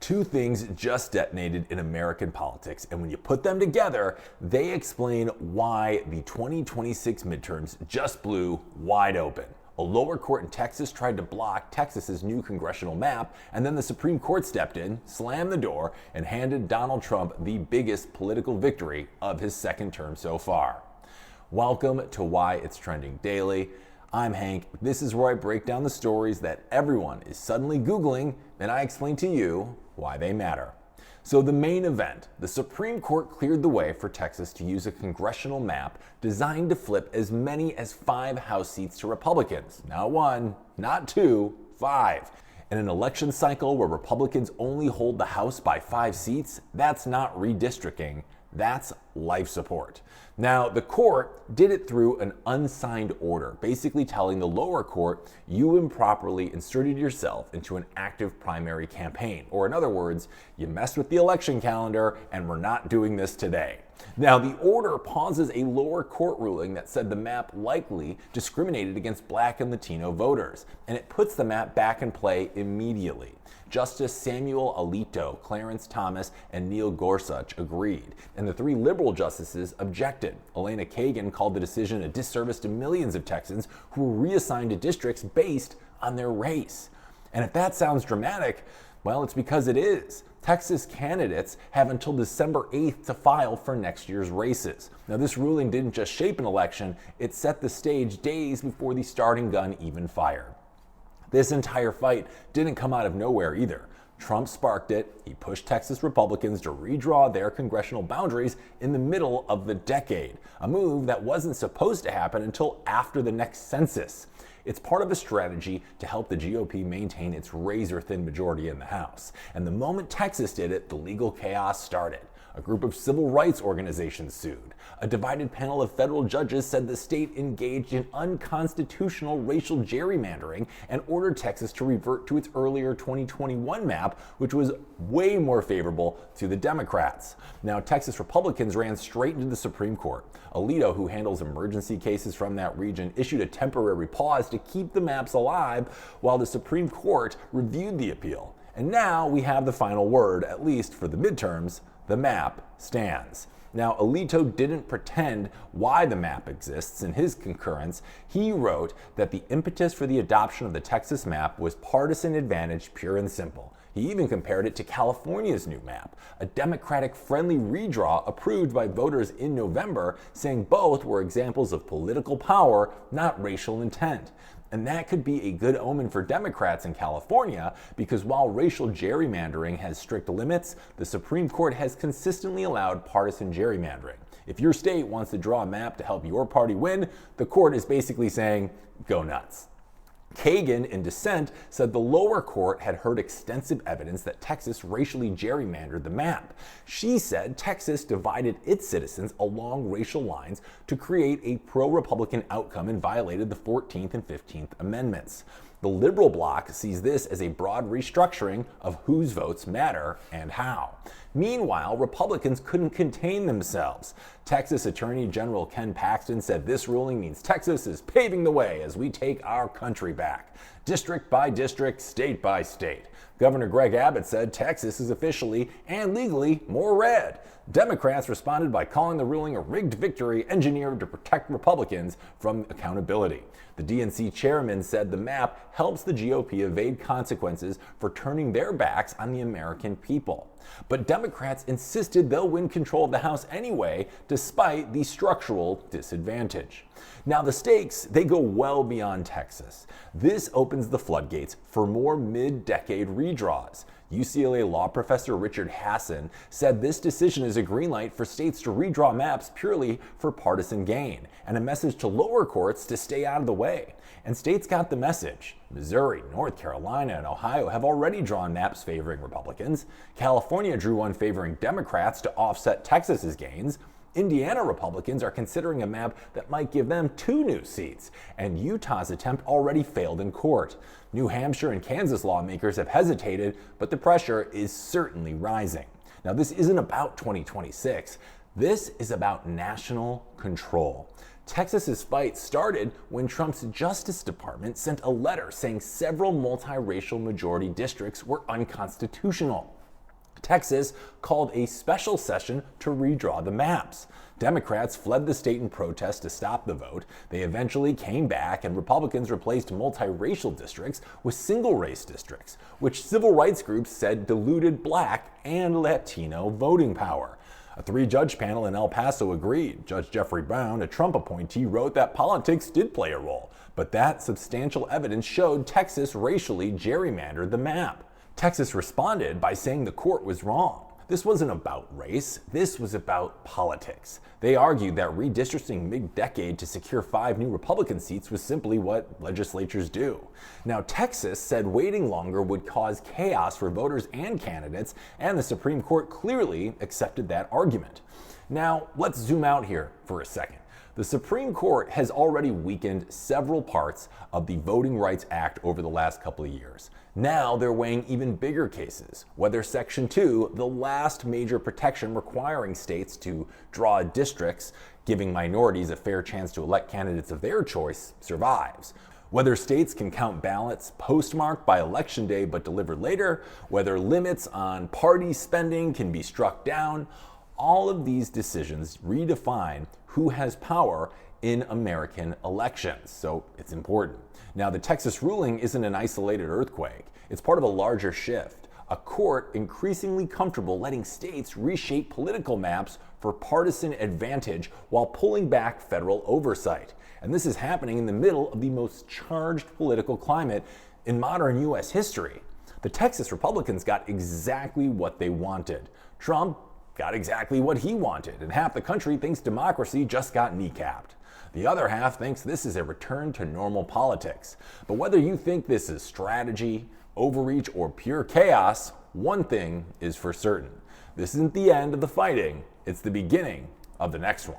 Two things just detonated in American politics, and when you put them together, they explain why the 2026 midterms just blew wide open. A lower court in Texas tried to block Texas's new congressional map, and then the Supreme Court stepped in, slammed the door, and handed Donald Trump the biggest political victory of his second term so far. Welcome to Why It's Trending Daily. I'm Hank. This is where I break down the stories that everyone is suddenly Googling, and I explain to you why they matter. So the main event, the Supreme Court cleared the way for Texas to use a congressional map designed to flip as many as 5 House seats to Republicans. Not 1, not 2, 5. In an election cycle where Republicans only hold the House by 5 seats, that's not redistricting, that's life support. Now, the court did it through an unsigned order, basically telling the lower court you improperly inserted yourself into an active primary campaign. Or in other words, you messed with the election calendar and we're not doing this today. Now, the order pauses a lower court ruling that said the map likely discriminated against Black and Latino voters, and it puts the map back in play immediately. Justice Samuel Alito, Clarence Thomas, and Neil Gorsuch agreed, and the 3 liberal justices objected. Elena Kagan called the decision a disservice to millions of Texans who were reassigned to districts based on their race. And if that sounds dramatic, well, it's because it is. Texas candidates have until December 8th to file for next year's races. Now, this ruling didn't just shape an election, it set the stage days before the starting gun even fired. This entire fight didn't come out of nowhere either. Trump sparked it. He pushed Texas Republicans to redraw their congressional boundaries in the middle of the decade, a move that wasn't supposed to happen until after the next census. It's part of a strategy to help the GOP maintain its razor-thin majority in the House. And the moment Texas did it, the legal chaos started. A group of civil rights organizations sued. A divided panel of federal judges said the state engaged in unconstitutional racial gerrymandering and ordered Texas to revert to its earlier 2021 map, which was way more favorable to the Democrats. Now, Texas Republicans ran straight into the Supreme Court. Alito, who handles emergency cases from that region, issued a temporary pause to keep the maps alive while the Supreme Court reviewed the appeal. And now we have the final word, at least for the midterms. The map stands. Now, Alito didn't pretend why the map exists. In his concurrence, he wrote that the impetus for the adoption of the Texas map was partisan advantage, pure and simple. He even compared it to California's new map, a Democratic-friendly redraw approved by voters in November, saying both were examples of political power, not racial intent. And that could be a good omen for Democrats in California, because while racial gerrymandering has strict limits, the Supreme Court has consistently allowed partisan gerrymandering. If your state wants to draw a map to help your party win, the court is basically saying, go nuts. Kagan, in dissent, said the lower court had heard extensive evidence that Texas racially gerrymandered the map. She said Texas divided its citizens along racial lines to create a pro-Republican outcome and violated the 14th and 15th Amendments. The liberal bloc sees this as a broad restructuring of whose votes matter and how. Meanwhile, Republicans couldn't contain themselves. Texas Attorney General Ken Paxton said this ruling means Texas is paving the way as we take our country back, district by district, state by state. Governor Greg Abbott said Texas is officially and legally more red. Democrats responded by calling the ruling a rigged victory engineered to protect Republicans from accountability. The DNC chairman said the map helps the GOP evade consequences for turning their backs on the American people. But Democrats insisted they'll win control of the House anyway, despite the structural disadvantage. Now, the stakes, they go well beyond Texas. This opens the floodgates for more mid-decade redraws. UCLA law professor Richard Hassan said this decision is a green light for states to redraw maps purely for partisan gain, and a message to lower courts to stay out of the way. And states got the message. Missouri, North Carolina, and Ohio have already drawn maps favoring Republicans. California drew one favoring Democrats to offset Texas's gains. Indiana Republicans are considering a map that might give them 2 new seats, and Utah's attempt already failed in court. New Hampshire and Kansas lawmakers have hesitated, but the pressure is certainly rising. Now, this isn't about 2026. This is about national control. Texas's fight started when Trump's Justice Department sent a letter saying several multiracial majority districts were unconstitutional. Texas called a special session to redraw the maps. Democrats fled the state in protest to stop the vote. They eventually came back, and Republicans replaced multiracial districts with single-race districts, which civil rights groups said diluted Black and Latino voting power. A 3-judge panel in El Paso agreed. Judge Jeffrey Brown, a Trump appointee, wrote that politics did play a role, but that substantial evidence showed Texas racially gerrymandered the map. Texas responded by saying the court was wrong. This wasn't about race, this was about politics. They argued that redistricting mid-decade to secure 5 new Republican seats was simply what legislatures do. Now, Texas said waiting longer would cause chaos for voters and candidates, and the Supreme Court clearly accepted that argument. Now, let's zoom out here for a second. The Supreme Court has already weakened several parts of the Voting Rights Act over the last couple of years. Now they're weighing even bigger cases, whether Section 2, the last major protection requiring states to draw districts, giving minorities a fair chance to elect candidates of their choice, survives. Whether states can count ballots postmarked by Election Day but delivered later, whether limits on party spending can be struck down, all of these decisions redefine who has power in American elections, so it's important. Now, the Texas ruling isn't an isolated earthquake. It's part of a larger shift. A court increasingly comfortable letting states reshape political maps for partisan advantage while pulling back federal oversight. And this is happening in the middle of the most charged political climate in modern U.S. history. The Texas Republicans got exactly what they wanted. Trump got exactly what he wanted, and half the country thinks democracy just got kneecapped. The other half thinks this is a return to normal politics. But whether you think this is strategy, overreach, or pure chaos, one thing is for certain. This isn't the end of the fighting, it's the beginning of the next one.